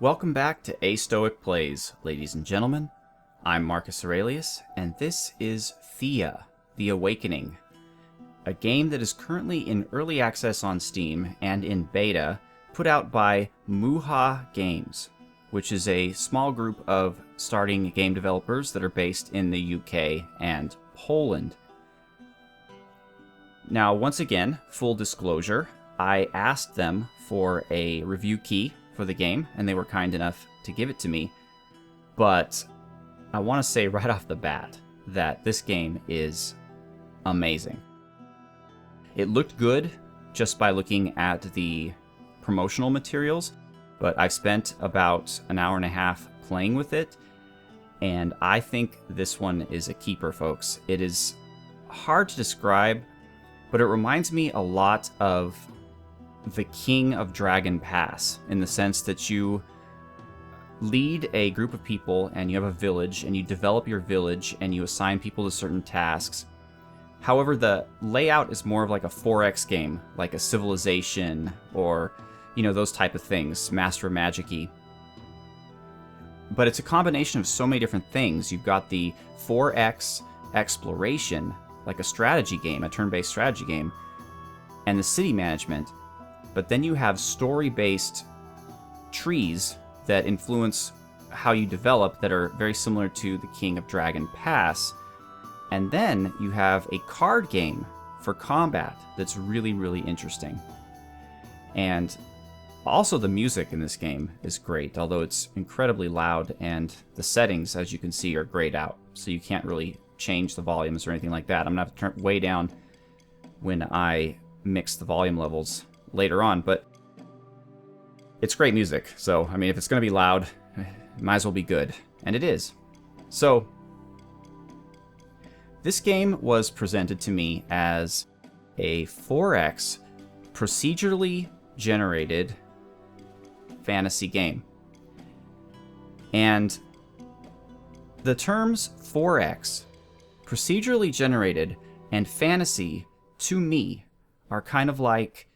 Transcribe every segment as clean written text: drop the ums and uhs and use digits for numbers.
Welcome back to Stoic Plays, ladies and gentlemen. I'm Marcus Aurelius, and this is Thea, The Awakening, a game that is currently in early access on Steam and in beta, put out by Muha Games, which is a small group of starting game developers that are based in the UK and Poland. Now, once again, full disclosure, I asked them for a review key for the game, and they were kind enough to give it to me. But I want to say right off the bat that this game is amazing. It looked good just by looking at the promotional materials, but I've spent about an hour and a half playing with it, and I think this one is a keeper, folks. It is hard to describe, but it reminds me a lot of the King of Dragon Pass, in the sense that you lead a group of people and you have a village and you develop your village and you assign people to certain tasks. However, the layout is more of like a 4X game, like a Civilization or, those type of things, Master of Magic-y. But it's a combination of so many different things. You've got the 4X exploration, like a strategy game, a turn-based strategy game, and the city management. But then you have story-based trees that influence how you develop that are very similar to the King of Dragon Pass. And then you have a card game for combat that's really, really interesting. And also the music in this game is great, although it's incredibly loud, and the settings, as you can see, are grayed out. So you can't really change the volumes or anything like that. I'm going to have to turn it way down when I mix the volume levels later on, but it's great music. So, if it's going to be loud, it might as well be good. And it is. So, this game was presented to me as a 4X procedurally generated fantasy game. And the terms 4X, procedurally generated, and fantasy, to me, are kind of like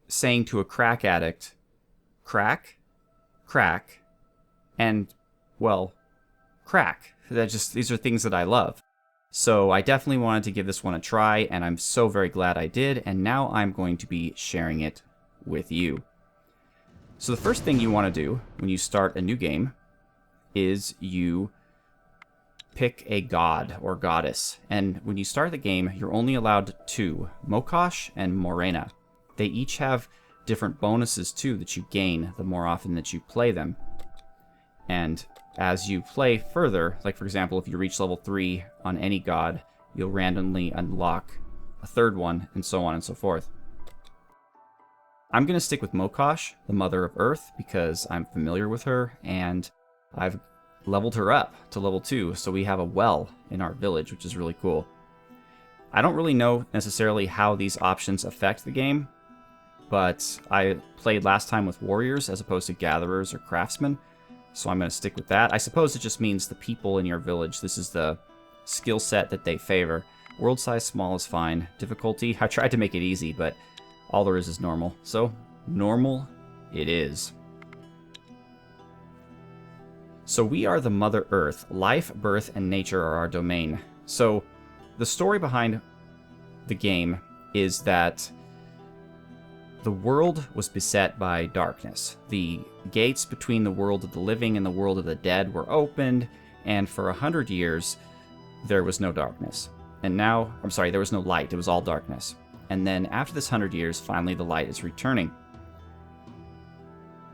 saying to a crack addict, crack, and, well, crack. These are things that I love. So I definitely wanted to give this one a try, and I'm so very glad I did, and now I'm going to be sharing it with you. So the first thing you want to do when you start a new game is you pick a god or goddess. And when you start the game, you're only allowed two, Mokosh and Morena. They each have different bonuses, too, that you gain the more often that you play them. And as you play further, like for example, if you reach level 3 on any god, you'll randomly unlock a third one, and so on and so forth. I'm going to stick with Mokosh, the Mother of Earth, because I'm familiar with her, and I've leveled her up to level 2, so we have a well in our village, which is really cool. I don't really know necessarily how these options affect the game, but I played last time with warriors as opposed to gatherers or craftsmen, so I'm going to stick with that. I suppose it just means the people in your village. This is the skill set that they favor. World size small is fine. Difficulty, I tried to make it easy, but all there is normal. So, normal it is. So we are the Mother Earth. Life, birth, and nature are our domain. So the story behind the game is that the world was beset by darkness. The gates between the world of the living and the world of the dead were opened, and for 100 years, there was no darkness. And now, there was no light, it was all darkness. And then after this 100 years, finally the light is returning.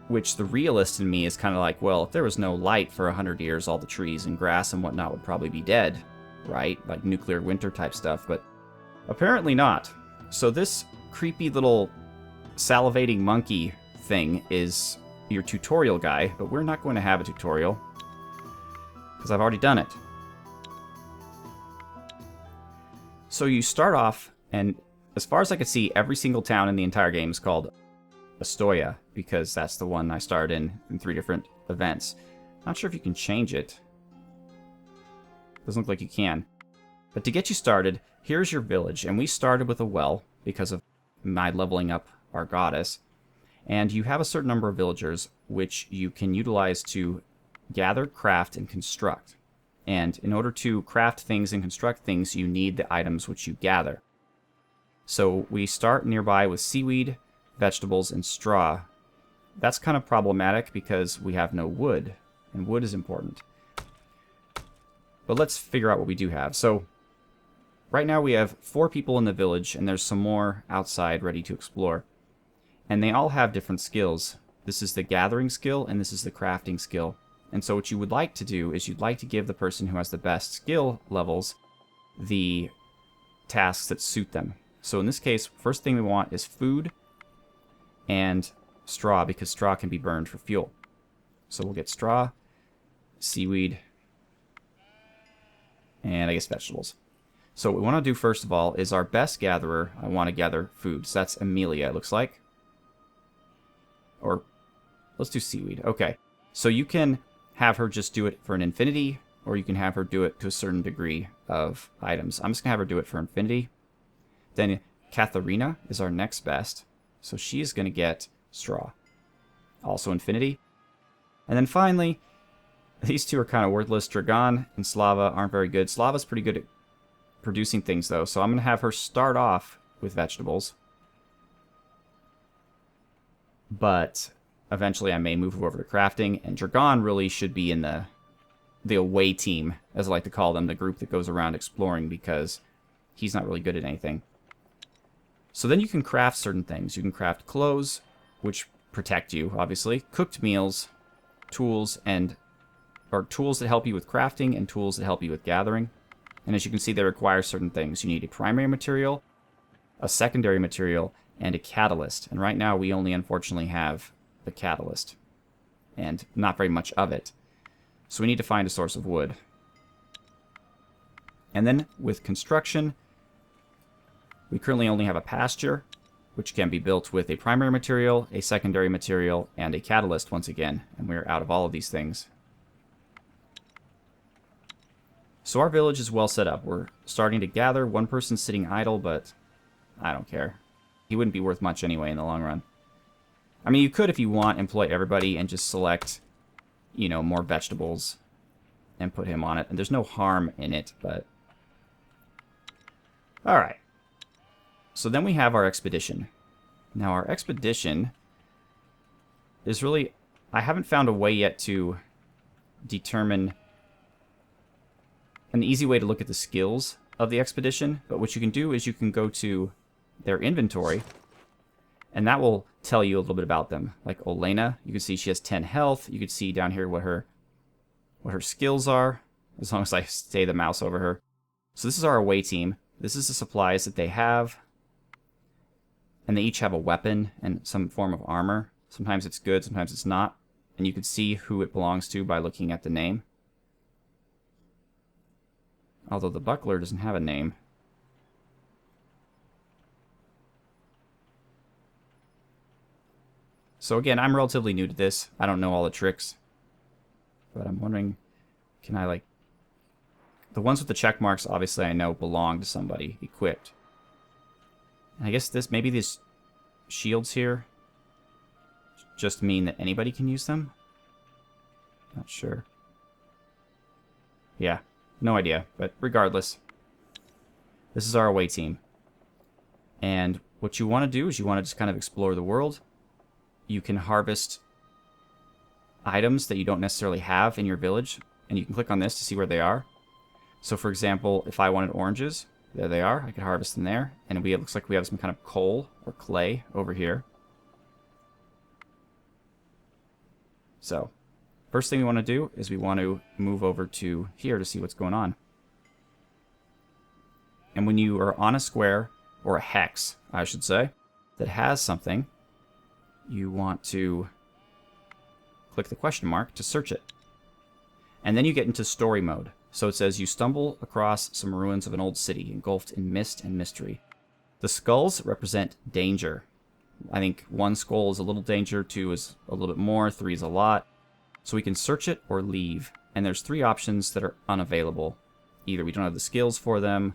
Which the realist in me is kind of like, well, if there was no light for 100 years, all the trees and grass and whatnot would probably be dead, right? Like nuclear winter type stuff, but apparently not. So this creepy little salivating monkey thing is your tutorial guy, but we're not going to have a tutorial because I've already done it. So you start off, and as far as I could see, every single town in the entire game is called Astoya, because that's the one I started in 3 different events. Not sure if you can change it. Doesn't look like you can. But to get you started, here's your village, and we started with a well because of my leveling up our goddess. And you have a certain number of villagers which you can utilize to gather, craft, and construct. And in order to craft things and construct things, you need the items which you gather. So we start nearby with seaweed, vegetables, and straw. That's kind of problematic because we have no wood, and wood is important. But let's figure out what we do have. So right now we have 4 people in the village, and there's some more outside ready to explore. And they all have different skills. This is the gathering skill, and this is the crafting skill. And so what you would like to do is you'd like to give the person who has the best skill levels the tasks that suit them. So in this case, first thing we want is food and straw, because straw can be burned for fuel. So we'll get straw, seaweed, and I guess vegetables. So what we want to do first of all is our best gatherer, I want to gather food. So that's Amelia, it looks like. Or let's do seaweed. Okay. So you can have her just do it for an infinity, or you can have her do it to a certain degree of items. I'm just going to have her do it for infinity. Then Katharina is our next best. So she is going to get straw. Also infinity. And then finally, these two are kind of worthless. Dragon and Slava aren't very good. Slava's pretty good at producing things, though. So I'm going to have her start off with vegetables. But eventually I may move her over to crafting. And Dragon really should be in the away team, as I like to call them, the group that goes around exploring, because he's not really good at anything. So then you can craft certain things. You can craft clothes, which protect you, obviously. Cooked meals, tools, or tools that help you with crafting, and tools that help you with gathering. And as you can see, they require certain things. You need a primary material, a secondary material, and a catalyst. And right now we only unfortunately have the catalyst, and not very much of it. So we need to find a source of wood. And then with construction, we currently only have a pasture, which can be built with a primary material, a secondary material, and a catalyst once again. And we're out of all of these things. So our village is well set up. We're starting to gather. One person's sitting idle, but I don't care. He wouldn't be worth much anyway in the long run. I mean, you could, if you want, employ everybody and just select, you know, more vegetables and put him on it. And there's no harm in it, but... Alright. So then we have our expedition. Now, our expedition is really... I haven't found a way yet to determine an easy way to look at the skills of the expedition. But what you can do is you can go to their inventory, and that will tell you a little bit about them. Like Olena, you can see she has 10 health. You can see down here what her skills are, as long as I stay the mouse over her. So this is our away team. This is the supplies that they have. And they each have a weapon and some form of armor. Sometimes it's good, sometimes it's not. And you can see who it belongs to by looking at the name. Although the buckler doesn't have a name. So again, I'm relatively new to this. I don't know all the tricks. But I'm wondering, can I like... The ones with the check marks, obviously I know belong to somebody equipped. And I guess maybe these shields here just mean that anybody can use them? Not sure. Yeah, no idea. But regardless, this is our away team. And what you want to do is you want to just kind of explore the world. You can harvest items that you don't necessarily have in your village, and you can click on this to see where they are. So for example, if I wanted oranges, there they are. I could harvest them there. And it looks like we have some kind of coal or clay over here. So first thing we want to do is we want to move over to here to see what's going on. And when you are on a square, or a hex, I should say, that has something, you want to click the question mark to search it. And then you get into story mode. So it says, you stumble across some ruins of an old city engulfed in mist and mystery. The skulls represent danger. I think 1 skull is a little danger, 2 is a little bit more, 3 is a lot. So we can search it or leave. And there's 3 options that are unavailable. Either we don't have the skills for them,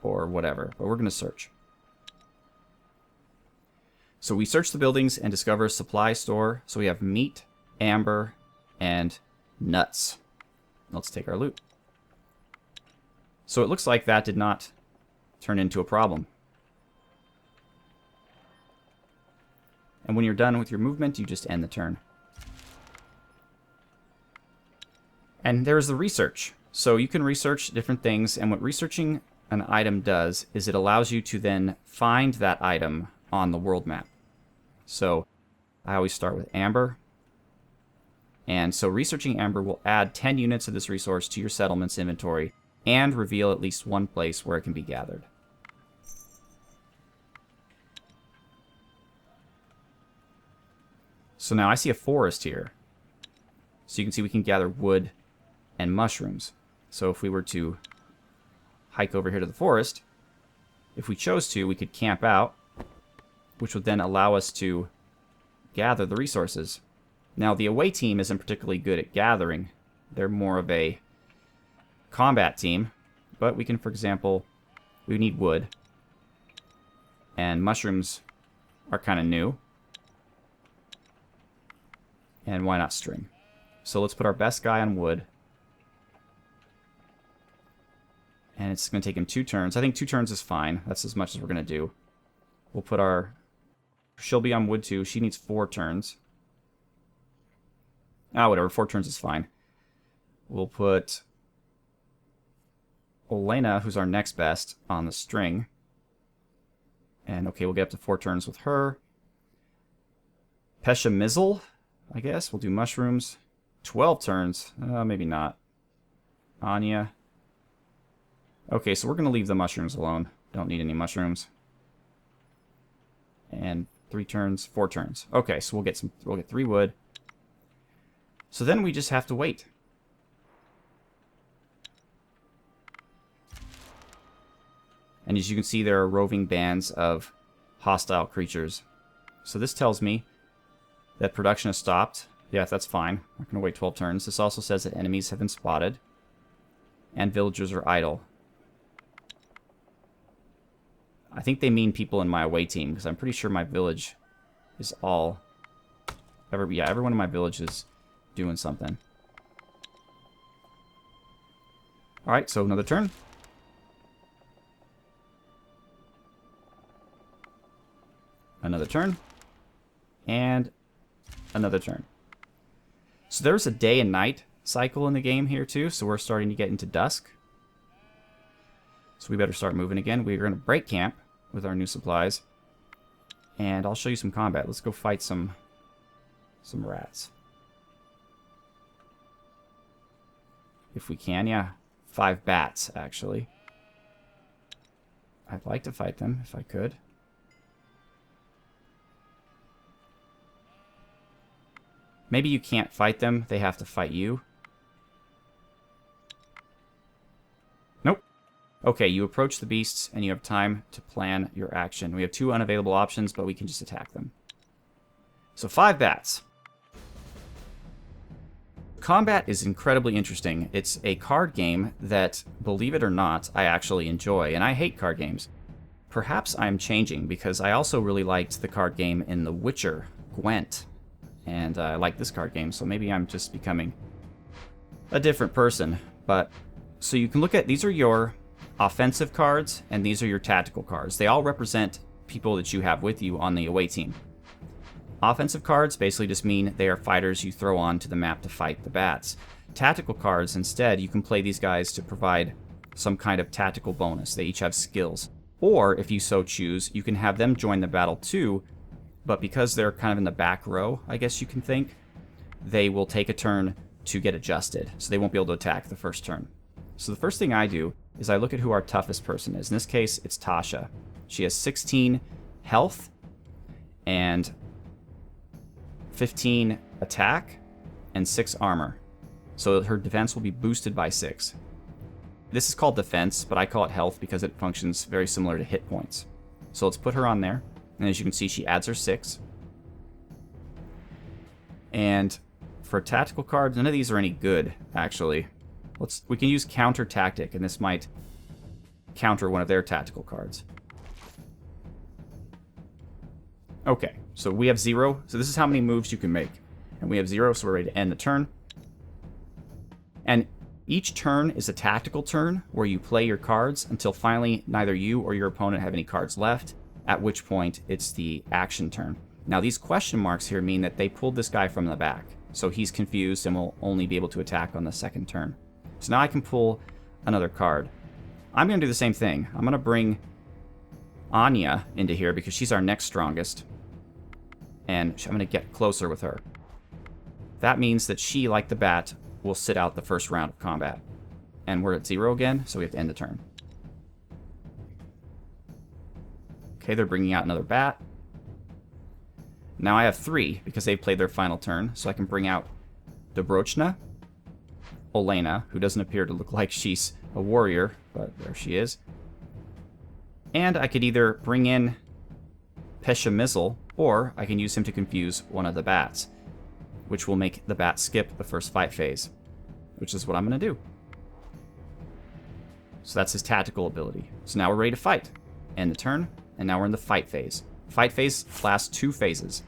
or whatever. But we're going to search. So we search the buildings and discover a supply store. So we have meat, amber, and nuts. Let's take our loot. So it looks like that did not turn into a problem. And when you're done with your movement, you just end the turn. And there's the research. So you can research different things, and what researching an item does is it allows you to then find that item on the world map. So I always start with amber. And so researching amber will add 10 units of this resource to your settlement's inventory and reveal at least one place where it can be gathered. So now I see a forest here. So you can see we can gather wood and mushrooms. So if we were to hike over here to the forest, if we chose to, we could camp out, which would then allow us to gather the resources. Now, the away team isn't particularly good at gathering. They're more of a combat team. But we can, for example, we need wood. And mushrooms are kind of new. And why not string? So let's put our best guy on wood. And it's going to take him 2 turns. I think 2 turns is fine. That's as much as we're going to do. We'll put our... She'll be on wood too. She needs 4 turns. Whatever. 4 turns is fine. We'll put Olena, who's our next best, on the string. And okay, we'll get up to 4 turns with her. Pesha Mizzle, I guess. We'll do mushrooms. 12 turns. Maybe not. Anya. Okay, so we're going to leave the mushrooms alone. Don't need any mushrooms. And 3 turns, 4 turns. Okay, so we'll get 3 wood. So then we just have to wait. And as you can see, there are roving bands of hostile creatures. So this tells me that production has stopped. Yeah, that's fine. We're going to wait 12 turns. This also says that enemies have been spotted. And villagers are idle. I think they mean people in my away team, because I'm pretty sure my village is all... everyone in my village is doing something. Alright, so another turn. Another turn. And another turn. So there's a day and night cycle in the game here too, so we're starting to get into dusk. So we better start moving again. We're going to break camp with our new supplies. And I'll show you some combat. Let's go fight some rats. If we can, yeah. 5 bats, actually. I'd like to fight them, if I could. Maybe you can't fight them. They have to fight you. Nope. Okay, you approach the beasts, and you have time to plan your action. We have 2 unavailable options, but we can just attack them. So 5 bats. Combat is incredibly interesting. It's a card game that, believe it or not, I actually enjoy, and I hate card games. Perhaps I'm changing, because I also really liked the card game in The Witcher, Gwent, and I like this card game, so maybe I'm just becoming a different person. But so you can look at, these are your offensive cards, and these are your tactical cards. They all represent people that you have with you on the away team. Offensive cards basically just mean they are fighters you throw onto the map to fight the bats. Tactical cards, instead, you can play these guys to provide some kind of tactical bonus. They each have skills. Or, if you so choose, you can have them join the battle too, but because they're kind of in the back row, I guess you can think, they will take a turn to get adjusted, so they won't be able to attack the first turn. So the first thing I do is I look at who our toughest person is. In this case, it's Tasha. She has 16 health and 15 attack and 6 armor. So her defense will be boosted by 6. This is called defense, but I call it health because it functions very similar to hit points. So let's put her on there. And as you can see, she adds her 6. And for tactical cards, none of these are any good, actually. We can use counter tactic, and this might counter one of their tactical cards. Okay, so we have 0. So this is how many moves you can make. And we have 0, so we're ready to end the turn. And each turn is a tactical turn where you play your cards until finally neither you or your opponent have any cards left, at which point it's the action turn. Now these question marks here mean that they pulled this guy from the back, so he's confused and will only be able to attack on the second turn. So now I can pull another card. I'm going to do the same thing. I'm going to bring Anya into here because she's our next strongest, and I'm going to get closer with her. That means that she, like the bat, will sit out the first round of combat. And we're at 0 again, so we have to end the turn. Okay, they're bringing out another bat. Now I have 3 because they've played their final turn, so I can bring out Dobrochna, Olena, who doesn't appear to look like she's a warrior, but there she is. And I could either bring in Peshamizzle, or I can use him to confuse one of the bats, which will make the bat skip the first fight phase, which is what I'm going to do. So that's his tactical ability. So now we're ready to fight. End the turn, and now we're in the fight phase. Fight phase lasts 2 phases.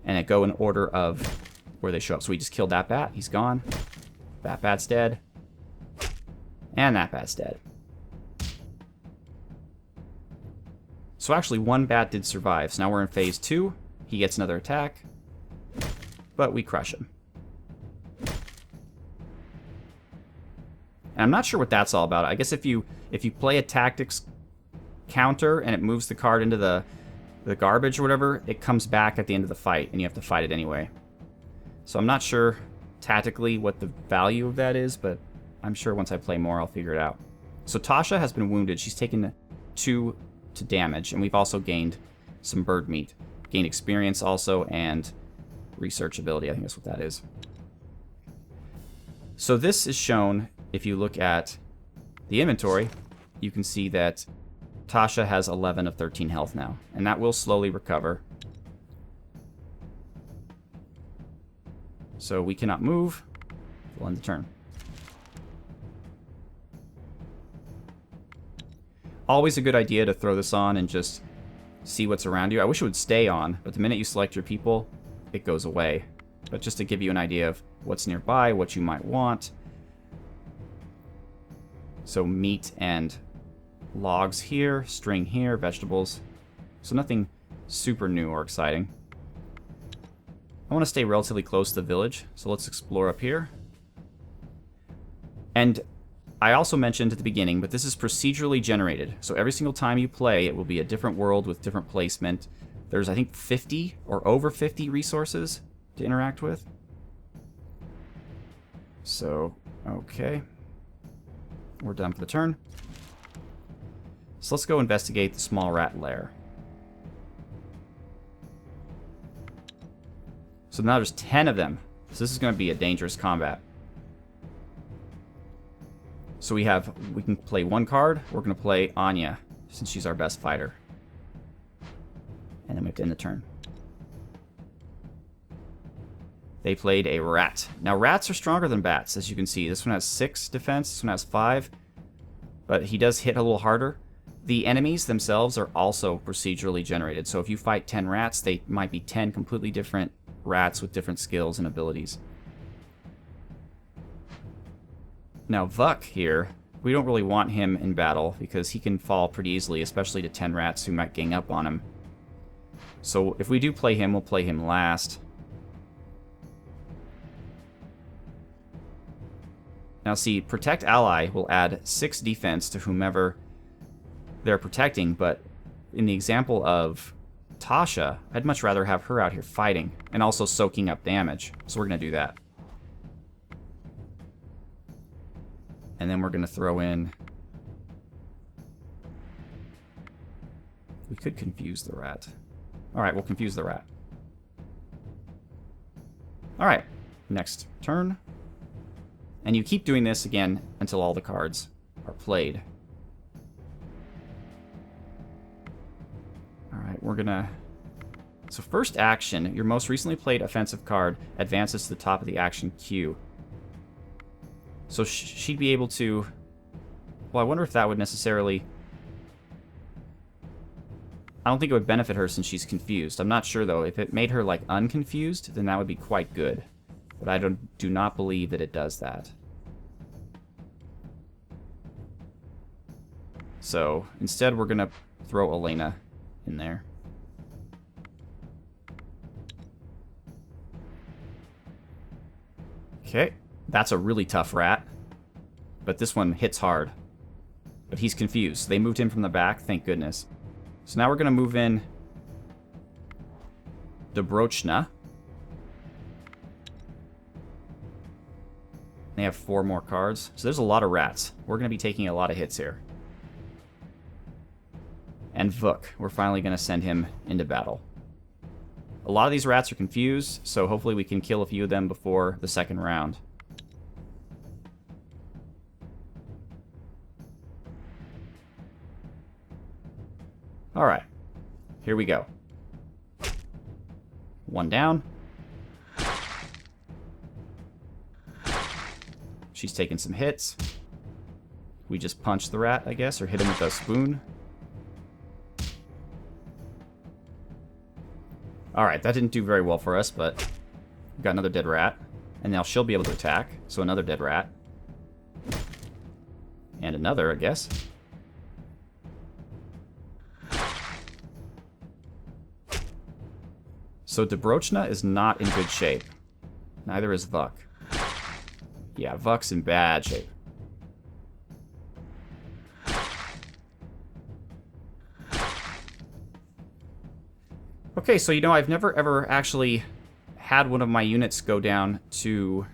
And it go in order of where they show up. So we just killed that bat. He's gone. That bat's dead. And that bat's dead. So actually, one bat did survive. So now we're in phase 2. He gets another attack. But we crush him. And I'm not sure what that's all about. I guess if you play a tactics counter and it moves the card into the garbage or whatever, it comes back at the end of the fight and you have to fight it anyway. So I'm not sure tactically what the value of that is, but I'm sure once I play more I'll figure it out. So Tasha has been wounded. She's taken 2 to damage, and we've also gained some bird meat. Gained experience also, and research ability. I think that's what that is. So this is shown if you look at the inventory. You can see that Tasha has 11 of 13 health now, and that will slowly recover. So we cannot move. We'll end the turn. Always a good idea to throw this on and just see what's around you. I wish it would stay on, but the minute you select your people, it goes away. But just to give you an idea of what's nearby, what you might want. So meat and logs here, string here, vegetables. So nothing super new or exciting. I want to stay relatively close to the village, so let's explore up here. And I also mentioned at the beginning, but this is procedurally generated. So every single time you play, it will be a different world with different placement. There's, I think, 50 or over 50 resources to interact with. So, okay. We're done for the turn. So let's go investigate the small rat lair. So now there's 10 of them. So this is going to be a dangerous combat. So we can play 1 card. We're going to play Anya, since she's our best fighter. And then we have to end the turn. They played a rat. Now rats are stronger than bats, as you can see. This one has 6 defense, this one has 5. But he does hit a little harder. The enemies themselves are also procedurally generated. So if you fight 10 rats, they might be 10 completely different rats with different skills and abilities. Now Vuk here, we don't really want him in battle because he can fall pretty easily, especially to 10 rats who might gang up on him. So if we do play him, we'll play him last. Now see, Protect Ally will add 6 defense to whomever they're protecting, but in the example of Tasha, I'd much rather have her out here fighting and also soaking up damage. So we're going to do that. And then we're going to throw in... We could confuse the rat. Alright, we'll confuse the rat. Alright, next turn. And you keep doing this again until all the cards are played. Alright, we're going to... So first action, your most recently played offensive card advances to the top of the action queue. So she'd be able to... Well, I wonder if that would necessarily... I don't think it would benefit her since she's confused. I'm not sure, though. If it made her, like, unconfused, then that would be quite good. But I do not believe that it does that. So, instead, we're going to throw Elena in there. Okay. That's a really tough rat. But this one hits hard. But he's confused. They moved him from the back, thank goodness. So now we're going to move in Dobrochna. They have 4 more cards. So there's a lot of rats. We're going to be taking a lot of hits here. And Vuk. We're finally going to send him into battle. A lot of these rats are confused, so hopefully we can kill a few of them before the second round. Alright. Here we go. 1 down. She's taking some hits. We just punch the rat, I guess, or hit him with a spoon. Alright, that didn't do very well for us, but we've got another dead rat. And now she'll be able to attack, so another dead rat. And another, I guess. So Dobrochna is not in good shape. Neither is Vuk. Yeah, Vuk's in bad shape. Okay, so I've never ever actually had one of my units go down to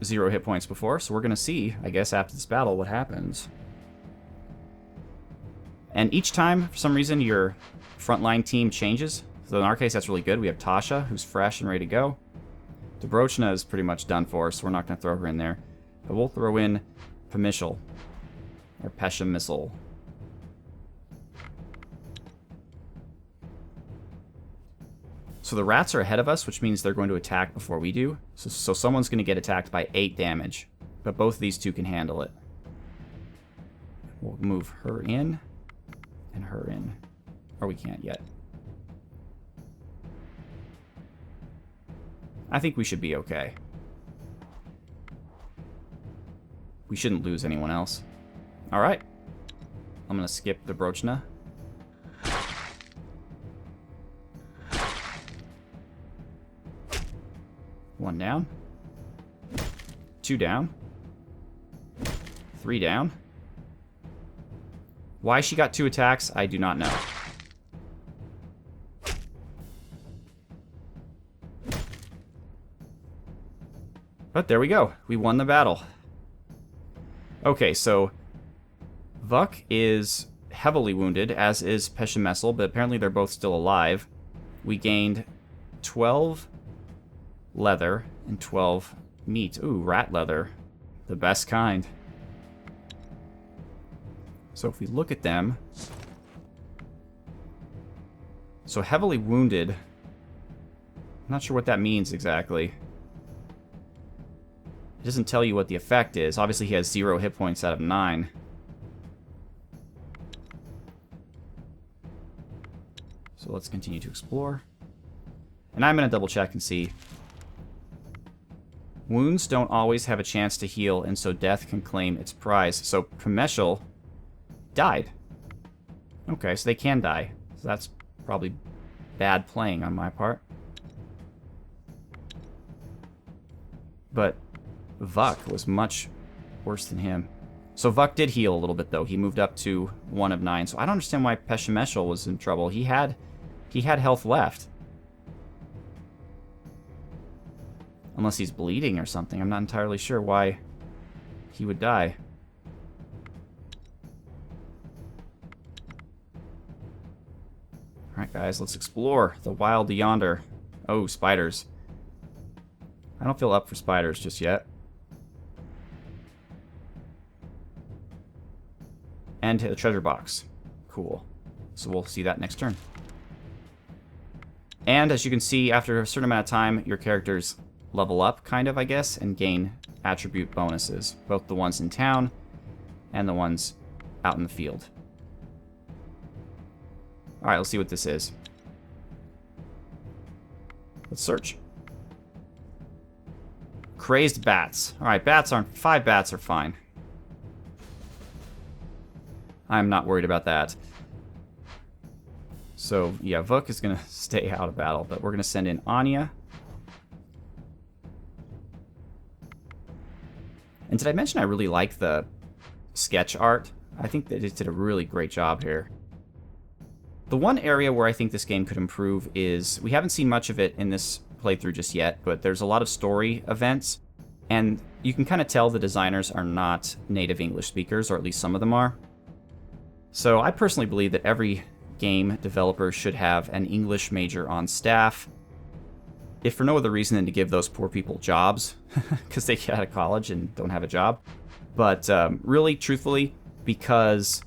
0 hit points before, so we're going to see, I guess, after this battle what happens. And each time, for some reason, your frontline team changes. So in our case, that's really good. We have Tasha, who's fresh and ready to go. Dobrochna is pretty much done for, so we're not going to throw her in there. But we'll throw in Pemishal, or Peshamissal. So the rats are ahead of us, which means they're going to attack before we do. So someone's going to get attacked by 8 damage. But both of these two can handle it. We'll move her in, and her in. Or we can't yet. I think we should be okay. We shouldn't lose anyone else. Alright. I'm going to skip Dobrochna. One down. 2 down. 3 down. Why she got 2 attacks, I do not know. But there we go. We won the battle. Okay, so Vuk is heavily wounded, as is Peshamessel, but apparently they're both still alive. We gained 12 leather and 12 meat. Ooh, rat leather. The best kind. So if we look at them... So heavily wounded. I'm not sure what that means exactly. It doesn't tell you what the effect is. Obviously, he has 0 hit points out of 9. So let's continue to explore. And I'm going to double check and see. Wounds don't always have a chance to heal, and so death can claim its prize. So Pemeshal died. Okay, so they can die. So that's probably bad playing on my part. But Vuk was much worse than him. So Vuk did heal a little bit, though. He moved up to 1 of 9. So I don't understand why Peshameshal was in trouble. He had health left. Unless he's bleeding or something. I'm not entirely sure why he would die. Alright, guys, let's explore the wild yonder. Oh, spiders. I don't feel up for spiders just yet. And hit the treasure box. Cool. So we'll see that next turn. And as you can see, after a certain amount of time, your characters level up, kind of, I guess, and gain attribute bonuses. Both the ones in town and the ones out in the field. Alright, let's see what this is. Let's search. Crazed bats. Alright, 5 bats are fine. I'm not worried about that. So, yeah, Vuk is going to stay out of battle, but we're going to send in Anya. And did I mention I really like the sketch art? I think they did a really great job here. The one area where I think this game could improve is, we haven't seen much of it in this playthrough just yet, but there's a lot of story events, and you can kind of tell the designers are not native English speakers, or at least some of them are. So I personally believe that every game developer should have an English major on staff, if for no other reason than to give those poor people jobs, because they get out of college and don't have a job. But really, truthfully, because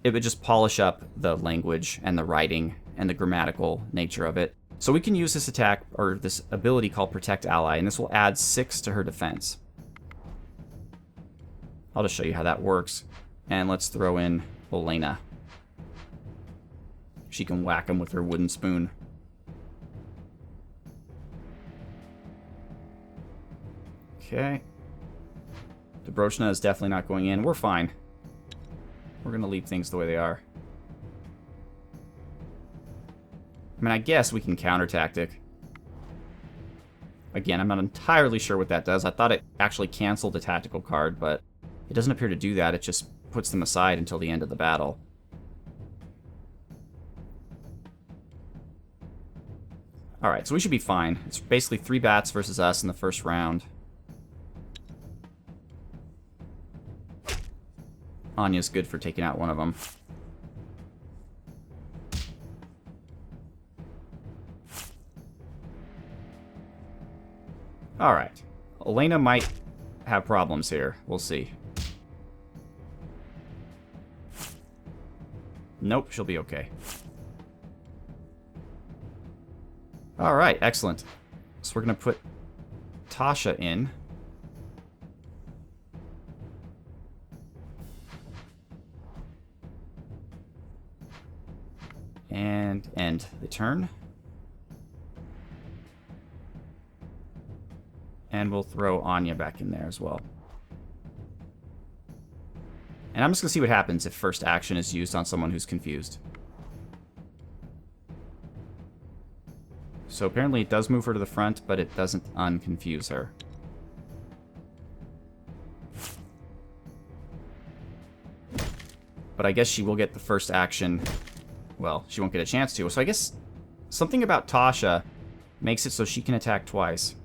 it would just polish up the language and the writing and the grammatical nature of it. So we can use this attack, or this ability called Protect Ally, and this will add 6 to her defense. I'll just show you how that works. And let's throw in Elena. She can whack him with her wooden spoon. Okay. Dobrochna is definitely not going in. We're fine. We're going to leave things the way they are. I mean, I guess we can counter-tactic. Again, I'm not entirely sure what that does. I thought it actually canceled a tactical card, but it doesn't appear to do that. It just puts them aside until the end of the battle. Alright, so we should be fine. It's basically 3 bats versus us in the first round. Anya's good for taking out one of them. Alright. Elena might have problems here. We'll see. Nope, she'll be okay. Alright, excellent. So we're going to put Tasha in. And end the turn. And we'll throw Anya back in there as well. And I'm just going to see what happens if first action is used on someone who's confused. So apparently it does move her to the front, but it doesn't unconfuse her. But I guess she will get the first action. Well, she won't get a chance to. So I guess something about Tasha makes it so she can attack twice.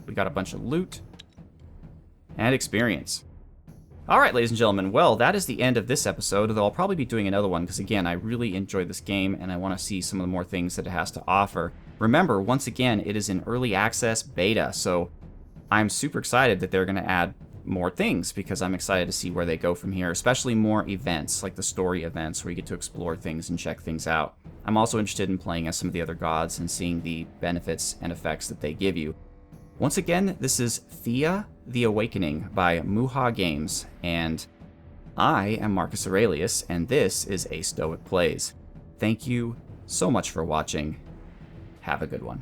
We got a bunch of loot and experience. Alright, ladies and gentlemen, well, that is the end of this episode, though I'll probably be doing another one, because again, I really enjoyed this game, and I want to see some of the more things that it has to offer. Remember, once again, it is in early access beta, so I'm super excited that they're going to add more things, because I'm excited to see where they go from here, especially more events, like the story events, where you get to explore things and check things out. I'm also interested in playing as some of the other gods and seeing the benefits and effects that they give you. Once again, this is Thea, The Awakening by Muha Games, and I am Marcus Aurelius, and this is a Stoic Plays. Thank you so much for watching. Have a good one.